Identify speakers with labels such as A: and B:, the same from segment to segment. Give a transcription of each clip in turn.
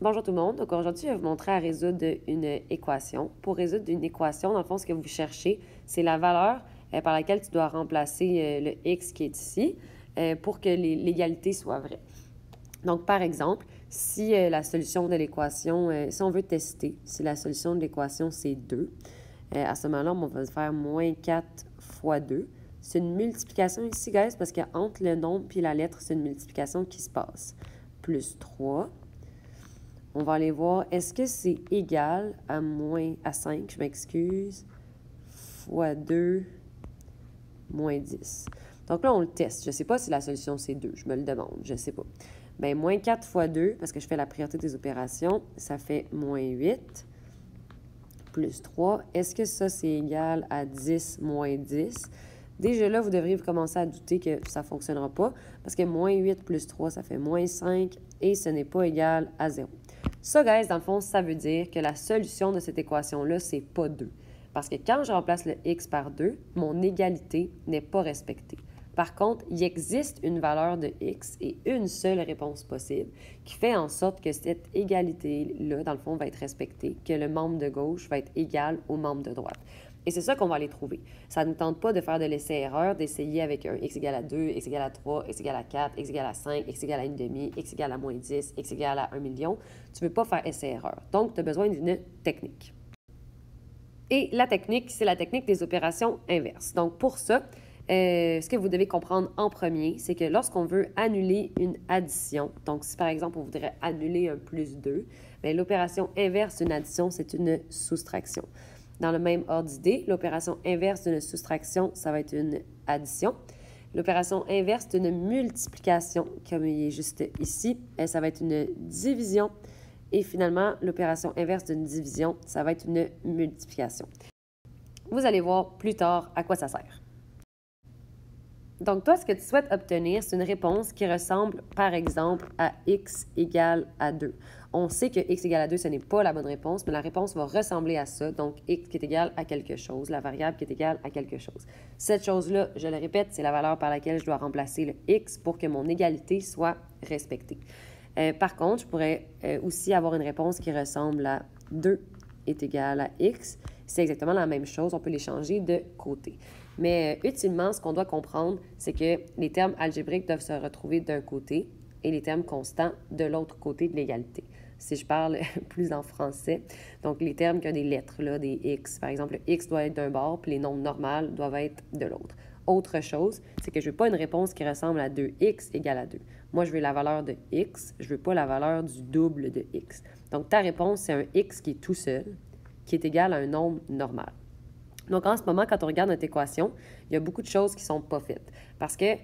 A: Bonjour tout le monde. Donc aujourd'hui, je vais vous montrer à résoudre une équation. Pour résoudre une équation, dans le fond, ce que vous cherchez, c'est la valeur par laquelle tu dois remplacer le x qui est ici pour que l'égalité soit vraie. Donc, par exemple, si la solution de l'équation, si on veut tester, si la solution de l'équation, c'est 2, à ce moment-là, on va faire moins 4 fois 2. C'est une multiplication ici, guys, parce qu'entre le nombre et la lettre, c'est une multiplication qui se passe. Plus 3. On va aller voir, est-ce que c'est égal à à 5, je m'excuse, fois 2, moins 10. Donc là, on le teste. Je ne sais pas si la solution, c'est 2. Je me le demande. Je ne sais pas. Bien, moins 4 fois 2, parce que je fais la priorité des opérations, ça fait moins 8, plus 3. Est-ce que ça, c'est égal à 10 moins 10? Déjà là, vous devriez commencer à douter que ça ne fonctionnera pas, parce que moins 8 plus 3, ça fait moins 5, et ce n'est pas égal à 0. Ça, guys, dans le fond, ça veut dire que la solution de cette équation-là, c'est pas 2. Parce que quand je remplace le x par 2, mon égalité n'est pas respectée. Par contre, il existe une valeur de x et une seule réponse possible qui fait en sorte que cette égalité-là, dans le fond, va être respectée, que le membre de gauche va être égal au membre de droite. Et c'est ça qu'on va aller trouver. Ça ne tente pas de faire de l'essai-erreur, d'essayer avec un x égale à 2, x égale à 3, x égale à 4, x égale à 5, x égale à 1,5, x égale à moins 10, x égale à 1 million. Tu ne veux pas faire essai-erreur. Donc, tu as besoin d'une technique. Et la technique, c'est la technique des opérations inverses. Donc, pour ça, ce que vous devez comprendre en premier, c'est que lorsqu'on veut annuler une addition, donc si par exemple on voudrait annuler un plus 2, bien, l'opération inverse d'une addition, c'est une soustraction. Dans le même ordre d'idée, l'opération inverse d'une soustraction, ça va être une addition. L'opération inverse d'une multiplication, comme il est juste ici, ça va être une division. Et finalement, l'opération inverse d'une division, ça va être une multiplication. Vous allez voir plus tard à quoi ça sert. Donc, toi, ce que tu souhaites obtenir, c'est une réponse qui ressemble, par exemple, à x égale à 2. On sait que x égale à 2, ce n'est pas la bonne réponse, mais la réponse va ressembler à ça. Donc, x qui est égal à quelque chose, la variable qui est égale à quelque chose. Cette chose-là, je le répète, c'est la valeur par laquelle je dois remplacer le x pour que mon égalité soit respectée. Par contre, je pourrais aussi avoir une réponse qui ressemble à 2 est égal à x. C'est exactement la même chose, on peut les changer de côté. Mais utilement, ce qu'on doit comprendre, c'est que les termes algébriques doivent se retrouver d'un côté et les termes constants de l'autre côté de l'égalité. Si je parle plus en français, donc les termes qui ont des lettres, là, des x. Par exemple, le x doit être d'un bord, puis les nombres normaux doivent être de l'autre. Autre chose, c'est que je ne veux pas une réponse qui ressemble à 2x égale à 2. Moi, je veux la valeur de x, je ne veux pas la valeur du double de x. Donc, ta réponse, c'est un x qui est tout seul, qui est égal à un nombre normal. Donc, en ce moment, quand on regarde notre équation, il y a beaucoup de choses qui ne sont pas faites. Parce que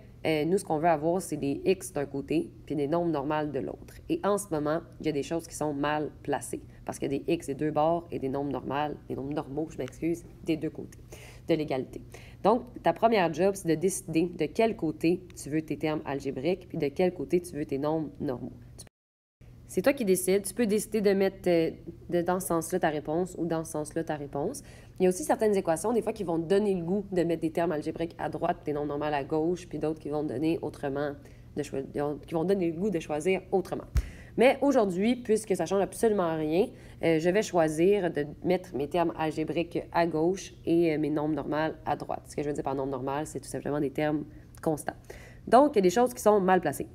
A: nous, ce qu'on veut avoir, c'est des x d'un côté puis des nombres normaux de l'autre. Et en ce moment, il y a des choses qui sont mal placées. Parce qu'il y a des x des deux bords et des nombres normaux, je m'excuse, des deux côtés de l'égalité. Donc, ta première job, c'est de décider de quel côté tu veux tes termes algébriques puis de quel côté tu veux tes nombres normaux. C'est toi qui décides. Tu peux décider de mettre dans ce sens-là ta réponse ou dans ce sens-là ta réponse. Il y a aussi certaines équations, des fois, qui vont te donner le goût de mettre des termes algébriques à droite, des nombres normaux à gauche, puis d'autres qui vont donner qui vont donner le goût de choisir autrement. Mais aujourd'hui, puisque ça ne change absolument rien, je vais choisir de mettre mes termes algébriques à gauche et mes nombres normaux à droite. Ce que je veux dire par nombre normal, c'est tout simplement des termes constants. Donc, il y a des choses qui sont mal placées.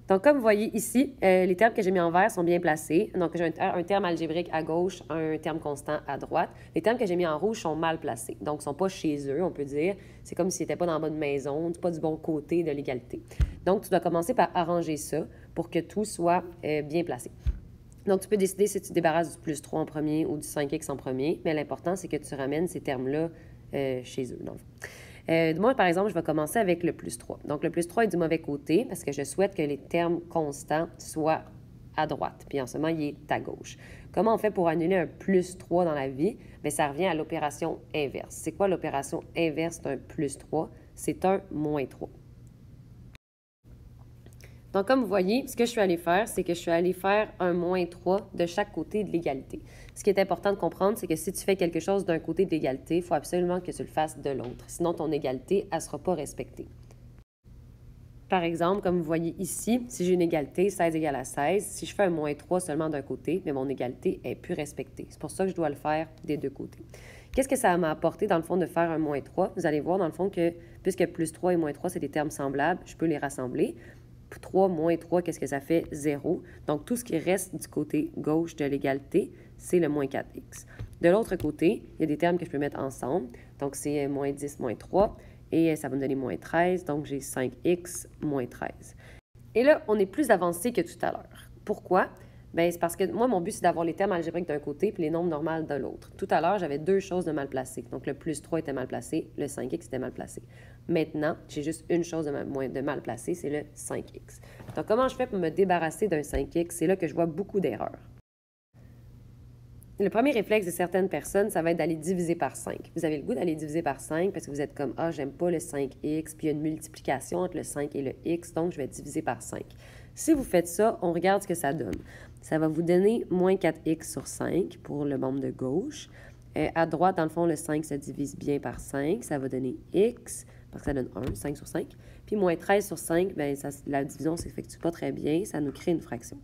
A: Donc, comme vous voyez ici, les termes que j'ai mis en vert sont bien placés. Donc, j'ai un terme algébrique à gauche, un terme constant à droite. Les termes que j'ai mis en rouge sont mal placés. Donc, ils ne sont pas chez eux, on peut dire. C'est comme s'ils n'étaient pas dans la bonne maison, pas du bon côté de l'égalité. Donc, tu dois commencer par arranger ça pour que tout soit bien placé. Donc, tu peux décider si tu te débarrasses du plus 3 en premier ou du 5x en premier, mais l'important, c'est que tu ramènes ces termes-là chez eux, dans le fond. Moi, par exemple, je vais commencer avec le plus 3. Donc, le plus 3 est du mauvais côté parce que je souhaite que les termes constants soient à droite. Puis en ce moment, il est à gauche. Comment on fait pour annuler un plus 3 dans la vie? Bien, ça revient à l'opération inverse. C'est quoi l'opération inverse d'un plus 3? C'est un moins 3. Donc, comme vous voyez, ce que je suis allée faire, c'est que je suis allée faire un moins 3 de chaque côté de l'égalité. Ce qui est important de comprendre, c'est que si tu fais quelque chose d'un côté de l'égalité, il faut absolument que tu le fasses de l'autre. Sinon, ton égalité, elle ne sera pas respectée. Par exemple, comme vous voyez ici, si j'ai une égalité, 16 égale à 16, si je fais un moins 3 seulement d'un côté, mais mon égalité est plus respectée. C'est pour ça que je dois le faire des deux côtés. Qu'est-ce que ça m'a apporté, dans le fond, de faire un moins 3? Vous allez voir, dans le fond, que puisque plus 3 et moins 3, c'est des termes semblables, je peux les rassembler. 3 moins 3, qu'est-ce que ça fait? 0. Donc, tout ce qui reste du côté gauche de l'égalité, c'est le moins 4x. De l'autre côté, il y a des termes que je peux mettre ensemble. Donc, c'est moins 10, moins 3. Et ça va me donner moins 13. Donc, j'ai 5x moins 13. Et là, on est plus avancé que tout à l'heure. Pourquoi? Bien, c'est parce que moi, mon but, c'est d'avoir les termes algébriques d'un côté puis les nombres normaux de l'autre. Tout à l'heure, j'avais deux choses de mal placées. Donc, le plus 3 était mal placé, le 5x était mal placé. Maintenant, j'ai juste une chose de mal placée, c'est le 5x. Donc, comment je fais pour me débarrasser d'un 5x? C'est là que je vois beaucoup d'erreurs. Le premier réflexe de certaines personnes, ça va être d'aller diviser par 5. Vous avez le goût d'aller diviser par 5 parce que vous êtes comme « Ah, j'aime pas le 5x », puis il y a une multiplication entre le 5 et le x, donc je vais diviser par 5. Si vous faites ça, on regarde ce que ça donne. Ça va vous donner moins 4x sur 5 pour le membre de gauche. À droite, dans le fond, le 5 se divise bien par 5. Ça va donner x, parce que ça donne 1, 5 sur 5. Puis moins 13 sur 5, bien, la division ne s'effectue pas très bien. Ça nous crée une fraction.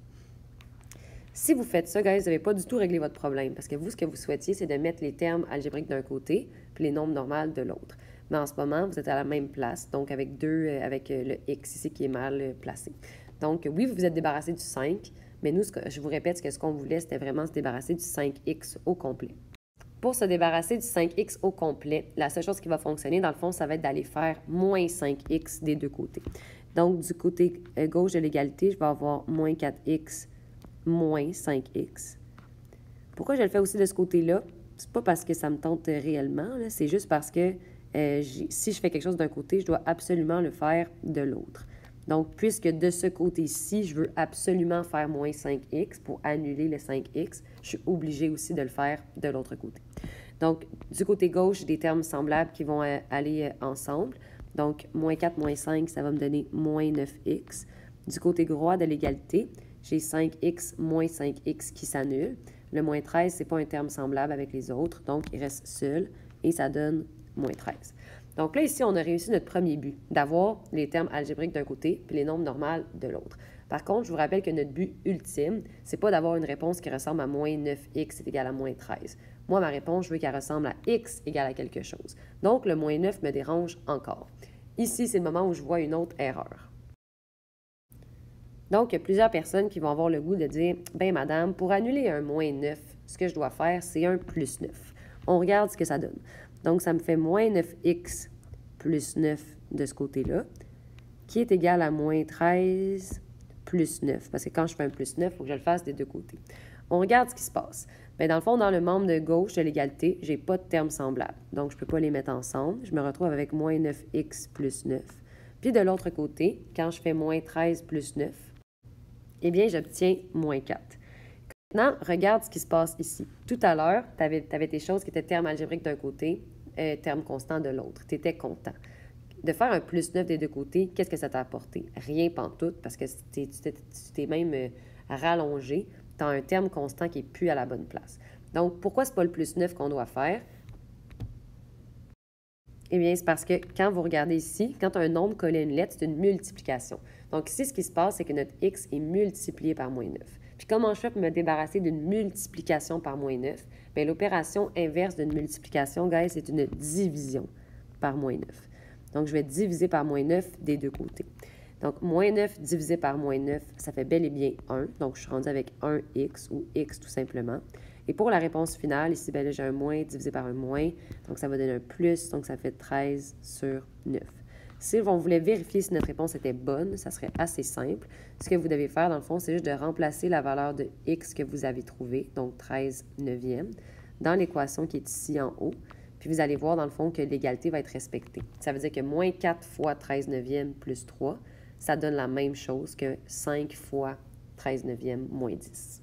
A: Si vous faites ça, guys, vous n'avez pas du tout réglé votre problème parce que vous, ce que vous souhaitiez, c'est de mettre les termes algébriques d'un côté puis les nombres normaux de l'autre. Mais en ce moment, vous êtes à la même place, donc avec le x ici qui est mal placé. Donc, oui, vous vous êtes débarrassé du 5, mais nous, je vous répète que ce qu'on voulait, c'était vraiment se débarrasser du 5x au complet. Pour se débarrasser du 5x au complet, la seule chose qui va fonctionner, dans le fond, ça va être d'aller faire moins 5x des deux côtés. Donc, du côté gauche de l'égalité, je vais avoir moins 4x moins 5x. Pourquoi je le fais aussi de ce côté-là? C'est pas parce que ça me tente réellement, c'est juste parce que si je fais quelque chose d'un côté, je dois absolument le faire de l'autre. Donc, puisque de ce côté-ci, je veux absolument faire moins 5x pour annuler le 5x, je suis obligée aussi de le faire de l'autre côté. Donc, du côté gauche, j'ai des termes semblables qui vont aller ensemble. Donc, moins 4, moins 5, ça va me donner moins 9x. Du côté droit de l'égalité, j'ai 5x moins 5x qui s'annule. Le moins 13, ce n'est pas un terme semblable avec les autres, donc il reste seul et ça donne moins 13. Donc là, ici, on a réussi notre premier but, d'avoir les termes algébriques d'un côté puis les nombres normaux de l'autre. Par contre, je vous rappelle que notre but ultime, c'est pas d'avoir une réponse qui ressemble à moins 9x est égal à moins 13. Moi, ma réponse, je veux qu'elle ressemble à x égale à quelque chose. Donc, le moins 9 me dérange encore. Ici, c'est le moment où je vois une autre erreur. Donc, il y a plusieurs personnes qui vont avoir le goût de dire « Ben madame, pour annuler un moins 9, ce que je dois faire, c'est un plus 9. » On regarde ce que ça donne. Donc, ça me fait moins 9x plus 9 de ce côté-là, qui est égal à moins 13 plus 9. Parce que quand je fais un plus 9, il faut que je le fasse des deux côtés. On regarde ce qui se passe. Bien, dans le fond, dans le membre de gauche de l'égalité, je n'ai pas de termes semblables. Donc, je ne peux pas les mettre ensemble. Je me retrouve avec moins 9x plus 9. Puis, de l'autre côté, quand je fais moins 13 plus 9, eh bien, j'obtiens moins 4. Maintenant, regarde ce qui se passe ici. Tout à l'heure, tu avais tes choses qui étaient termes algébriques d'un côté, termes constants de l'autre. Tu étais content. De faire un plus 9 des deux côtés, qu'est-ce que ça t'a apporté? Rien pantoute, parce que tu t'es même rallongé. Tu as un terme constant qui n'est plus à la bonne place. Donc, pourquoi ce n'est pas le plus 9 qu'on doit faire? Eh bien, c'est parce que quand vous regardez ici, quand un nombre collé à une lettre, c'est une multiplication. Donc ici, ce qui se passe, c'est que notre x est multiplié par moins 9. Puis comment je fais pour me débarrasser d'une multiplication par moins 9? Bien, l'opération inverse d'une multiplication, guys, c'est une division par moins 9. Donc, je vais diviser par moins 9 des deux côtés. Donc, moins 9 divisé par moins 9, ça fait bel et bien 1. Donc, je suis rendue avec 1x ou x tout simplement. Et pour la réponse finale, ici, bien là, j'ai un moins divisé par un moins. Donc, ça va donner un plus. Donc, ça fait 13 sur 9. Si on voulait vérifier si notre réponse était bonne, ça serait assez simple. Ce que vous devez faire, dans le fond, c'est juste de remplacer la valeur de x que vous avez trouvée, donc 13 neuvièmes, dans l'équation qui est ici en haut. Puis vous allez voir, dans le fond, que l'égalité va être respectée. Ça veut dire que moins 4 fois 13 neuvièmes plus 3, ça donne la même chose que 5 fois 13 neuvièmes moins 10.